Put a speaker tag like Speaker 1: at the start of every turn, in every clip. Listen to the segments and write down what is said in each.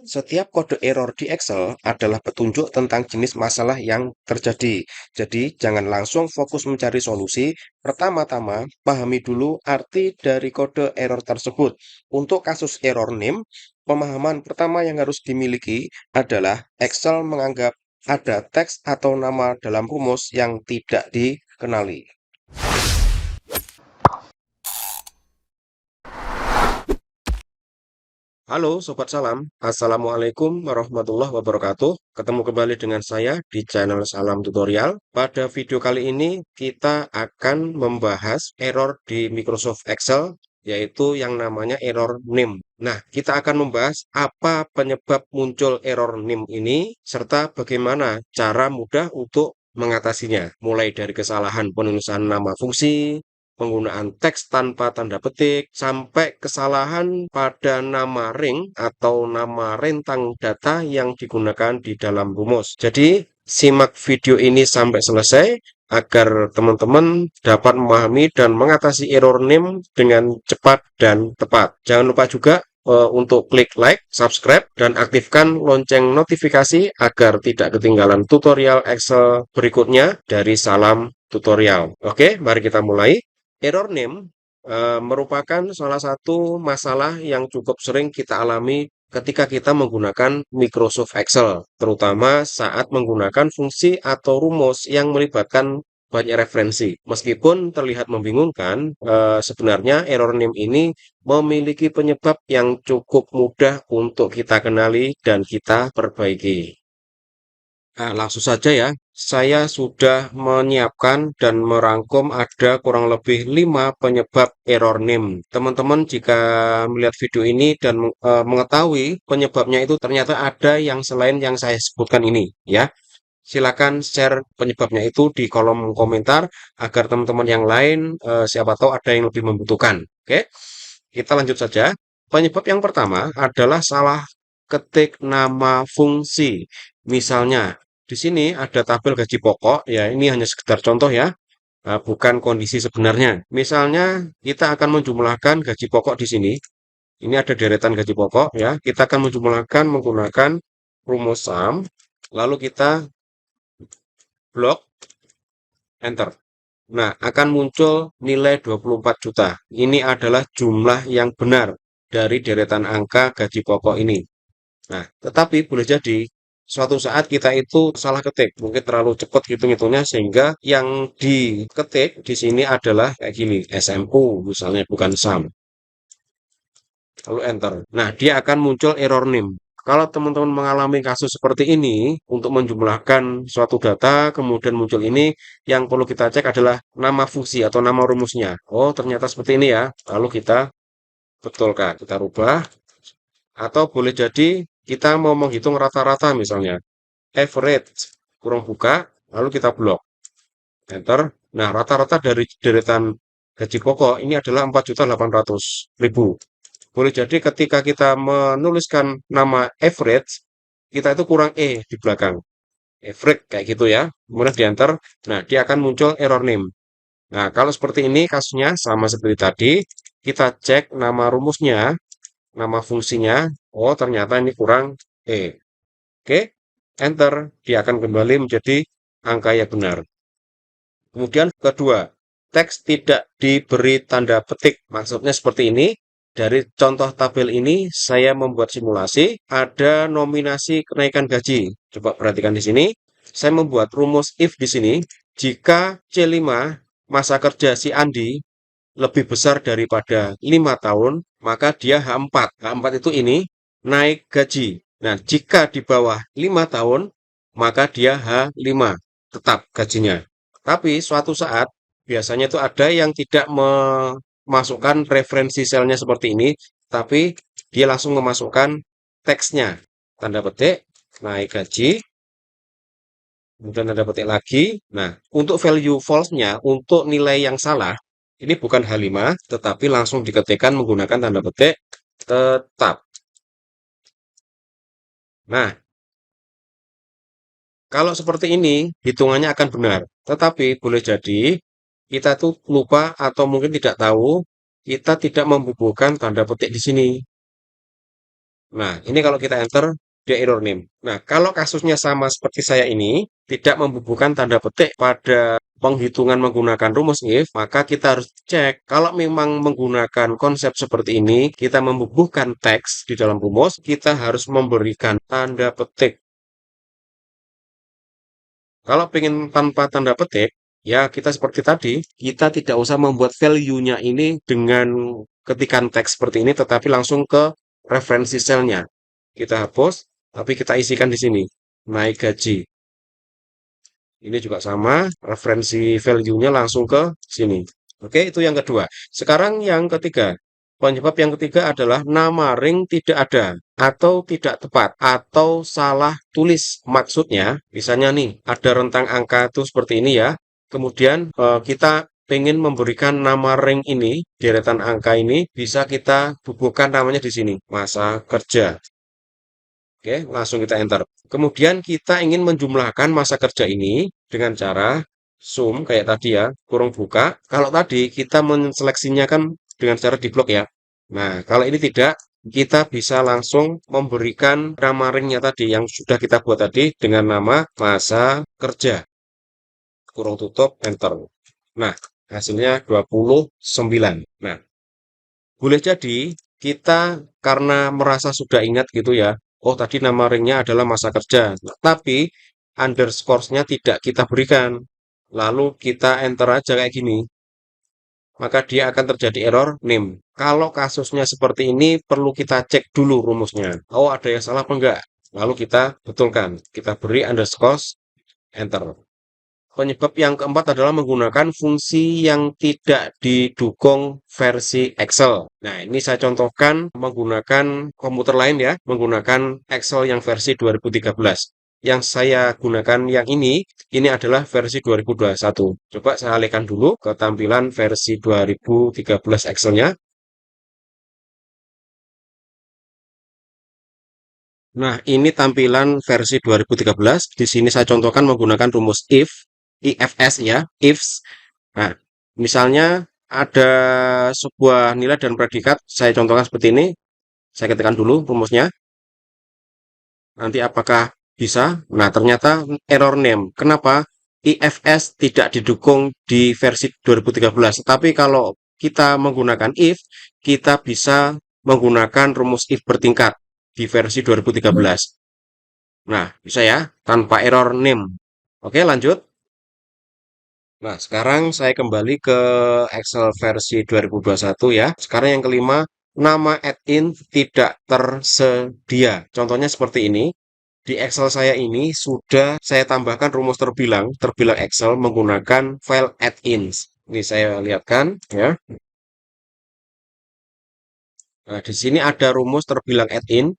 Speaker 1: Setiap kode error di Excel adalah petunjuk tentang jenis masalah yang terjadi. Jadi, jangan langsung fokus mencari solusi. Pertama-tama, pahami dulu arti dari kode error tersebut. Untuk kasus error name, pemahaman pertama yang harus dimiliki adalah Excel menganggap ada teks atau nama dalam rumus yang tidak dikenali. Halo Sobat Salam, Assalamualaikum warahmatullahi wabarakatuh. Ketemu kembali dengan saya di channel Salam Tutorial. Pada video kali ini kita akan membahas error di Microsoft Excel, yaitu yang namanya error name. Nah, kita akan membahas apa penyebab muncul error name ini, serta bagaimana cara mudah untuk mengatasinya. Mulai dari kesalahan penulisan nama fungsi, penggunaan teks tanpa tanda petik, sampai kesalahan pada nama ring atau nama rentang data yang digunakan di dalam rumus. Jadi, simak video ini sampai selesai agar teman-teman dapat memahami dan mengatasi error name dengan cepat dan tepat. Jangan lupa juga untuk klik like, subscribe, dan aktifkan lonceng notifikasi agar tidak ketinggalan tutorial Excel berikutnya dari Salam Tutorial. Oke, mari kita mulai. Error name merupakan salah satu masalah yang cukup sering kita alami ketika kita menggunakan Microsoft Excel, terutama saat menggunakan fungsi atau rumus yang melibatkan banyak referensi. Meskipun terlihat membingungkan, sebenarnya error name ini memiliki penyebab yang cukup mudah untuk kita kenali dan kita perbaiki. Nah, langsung saja ya. Saya sudah menyiapkan dan merangkum ada kurang lebih 5 penyebab error name. Teman-teman jika melihat video ini dan mengetahui penyebabnya itu ternyata ada yang selain yang saya sebutkan ini ya. Silakan share penyebabnya itu di kolom komentar agar teman-teman yang lain siapa tahu ada yang lebih membutuhkan. Oke, kita lanjut saja. Penyebab yang pertama adalah salah ketik nama fungsi. Misalnya, di sini ada tabel gaji pokok, ya ini hanya sekedar contoh ya, bukan kondisi sebenarnya. Misalnya, kita akan menjumlahkan gaji pokok di sini. Ini ada deretan gaji pokok ya. Kita akan menjumlahkan menggunakan rumus sum, lalu kita blok enter. Nah, akan muncul nilai 24 juta. Ini adalah jumlah yang benar dari deretan angka gaji pokok ini. Nah, tetapi boleh jadi suatu saat kita itu salah ketik, mungkin terlalu cepat hitung-hitungnya sehingga yang diketik di sini adalah kayak gini, SMU misalnya bukan SAM. Lalu enter. Nah, dia akan muncul error name. Kalau teman-teman mengalami kasus seperti ini, untuk menjumlahkan suatu data, kemudian muncul ini, yang perlu kita cek adalah nama fungsi atau nama rumusnya. Oh, ternyata seperti ini ya. Lalu kita betulkan, kita rubah. Atau boleh jadi kita mau menghitung rata-rata misalnya. Average, kurung buka, lalu kita blok. Enter. Nah, rata-rata dari deretan gaji pokok ini adalah 4.800.000. Boleh jadi ketika kita menuliskan nama average, kita itu kurang E di belakang. Average kayak gitu ya. Kemudian di enter. Nah, dia akan muncul error name. Nah, kalau seperti ini kasusnya sama seperti tadi, kita cek nama rumusnya, nama fungsinya. Oh, ternyata ini kurang E. Oke, enter. Dia akan kembali menjadi angka yang benar. Kemudian kedua, teks tidak diberi tanda petik. Maksudnya seperti ini. Dari contoh tabel ini, saya membuat simulasi. Ada nominasi kenaikan gaji. Coba perhatikan di sini. Saya membuat rumus if di sini. Jika C5 masa kerja si Andi lebih besar daripada 5 tahun, maka dia H4. H4 itu ini naik gaji. Nah, jika di bawah 5 tahun, maka dia H5, tetap gajinya. Tapi suatu saat, biasanya itu ada yang tidak memasukkan referensi selnya seperti ini, tapi dia langsung memasukkan teksnya. Tanda petik, naik gaji, kemudian tanda petik lagi. Nah, untuk value false-nya, untuk nilai yang salah, ini bukan H5, tetapi langsung diketikkan menggunakan tanda petik tetap. Nah, kalau seperti ini, hitungannya akan benar. Tetapi boleh jadi kita tuh lupa atau mungkin tidak tahu, kita tidak membubuhkan tanda petik di sini. Nah, ini kalau kita enter, dia error name. Nah, kalau kasusnya sama seperti saya ini, tidak membubuhkan tanda petik pada penghitungan menggunakan rumus if, maka kita harus cek kalau memang menggunakan konsep seperti ini, kita membubuhkan teks di dalam rumus, kita harus memberikan tanda petik. Kalau pengen tanpa tanda petik, ya kita seperti tadi, kita tidak usah membuat value-nya ini dengan ketikan teks seperti ini, tetapi langsung ke referensi selnya. Kita hapus, tapi kita isikan di sini. Naik gaji. Ini juga sama, referensi value-nya langsung ke sini. Oke, itu yang kedua. Sekarang yang ketiga. Penyebab yang ketiga adalah nama ring tidak ada, atau tidak tepat, atau salah tulis. Maksudnya, misalnya nih, ada rentang angka itu seperti ini ya. Kemudian kita pengen memberikan nama ring ini, deretan angka ini, bisa kita bubuhkan namanya di sini, masa kerja. Oke, langsung kita enter. Kemudian kita ingin menjumlahkan masa kerja ini dengan cara sum kayak tadi ya, kurung buka. Kalau tadi kita menseleksinya kan dengan cara di blok ya. Nah, kalau ini tidak, kita bisa langsung memberikan nama ringnya tadi yang sudah kita buat tadi dengan nama masa kerja. Kurung tutup, enter. Nah, hasilnya 29. Nah, boleh jadi kita karena merasa sudah ingat gitu ya, oh tadi nama ringnya adalah masa kerja, tapi underscore-nya tidak kita berikan. Lalu kita enter aja kayak gini, maka dia akan terjadi error name. Kalau kasusnya seperti ini, perlu kita cek dulu rumusnya. Oh, ada yang salah apa enggak? Lalu kita betulkan. Kita beri underscore, enter. Penyebab yang keempat adalah menggunakan fungsi yang tidak didukung versi Excel. Nah, ini saya contohkan menggunakan komputer lain ya, menggunakan Excel yang versi 2013. Yang saya gunakan yang ini adalah versi 2021. Coba saya alihkan dulu ke tampilan versi 2013 Excel-nya. Nah, ini tampilan versi 2013. Di sini saya contohkan menggunakan rumus IFS ya, ifs. Nah, misalnya ada sebuah nilai dan predikat, saya contohkan seperti ini. Saya ketikkan dulu rumusnya. Nanti apakah bisa? Nah, ternyata error name. Kenapa? IFS tidak didukung di versi 2013. Tapi kalau kita menggunakan if, kita bisa menggunakan rumus if bertingkat di versi 2013. Nah, bisa ya, tanpa error name. Oke, lanjut. Nah, sekarang saya kembali ke Excel versi 2021 ya. Sekarang yang kelima, nama add-in tidak tersedia. Contohnya seperti ini. Di Excel saya ini sudah saya tambahkan rumus terbilang Excel menggunakan file add-ins. Ini saya lihatkan ya. Nah, di sini ada rumus terbilang add-in,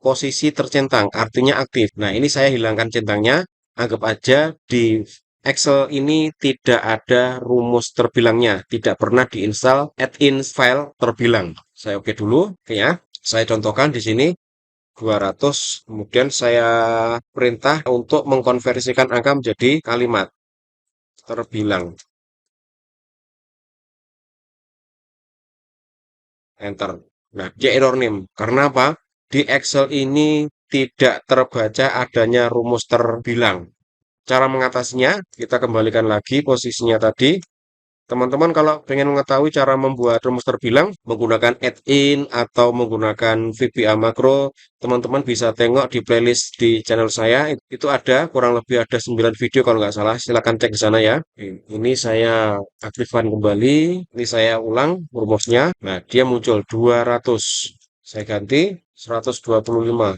Speaker 1: posisi tercentang, artinya aktif. Nah, ini saya hilangkan centangnya. Anggap aja di Excel ini tidak ada rumus terbilangnya, tidak pernah diinstal add-in file terbilang. Saya oke dulu, oke ya. Saya contohkan di sini 200, kemudian saya perintah untuk mengkonversikan angka menjadi kalimat terbilang. Enter. Nah, dia error name. Karena apa? Di Excel ini tidak terbaca adanya rumus terbilang. Cara mengatasinya, kita kembalikan lagi posisinya tadi. Teman-teman kalau pengen mengetahui cara membuat rumus terbilang menggunakan add-in atau menggunakan VBA makro, teman-teman bisa tengok di playlist di channel saya. Itu ada, kurang lebih ada 9 video kalau nggak salah. Silahkan cek di sana ya. Ini saya aktifkan kembali. Ini saya ulang rumusnya. Nah, dia muncul 200. Saya ganti 125.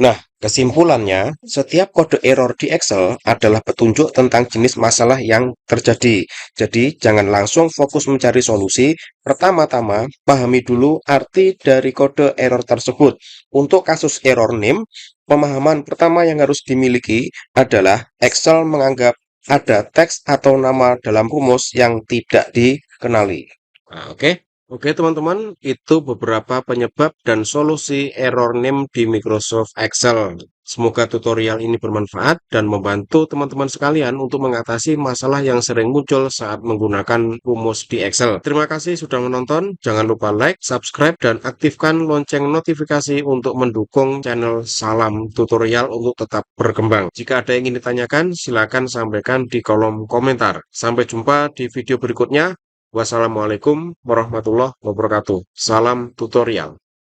Speaker 1: Nah, kesimpulannya, setiap kode error di Excel adalah petunjuk tentang jenis masalah yang terjadi. Jadi, jangan langsung fokus mencari solusi. Pertama-tama, pahami dulu arti dari kode error tersebut. Untuk kasus error name, pemahaman pertama yang harus dimiliki adalah Excel menganggap ada teks atau nama dalam rumus yang tidak dikenali. Nah, oke. Oke teman-teman, itu beberapa penyebab dan solusi error name di Microsoft Excel. Semoga tutorial ini bermanfaat dan membantu teman-teman sekalian untuk mengatasi masalah yang sering muncul saat menggunakan rumus di Excel. Terima kasih sudah menonton, jangan lupa like, subscribe, dan aktifkan lonceng notifikasi untuk mendukung channel Salam Tutorial untuk tetap berkembang. Jika ada yang ingin ditanyakan, silakan sampaikan di kolom komentar. Sampai jumpa di video berikutnya. Wassalamualaikum warahmatullahi wabarakatuh. Salam tutorial.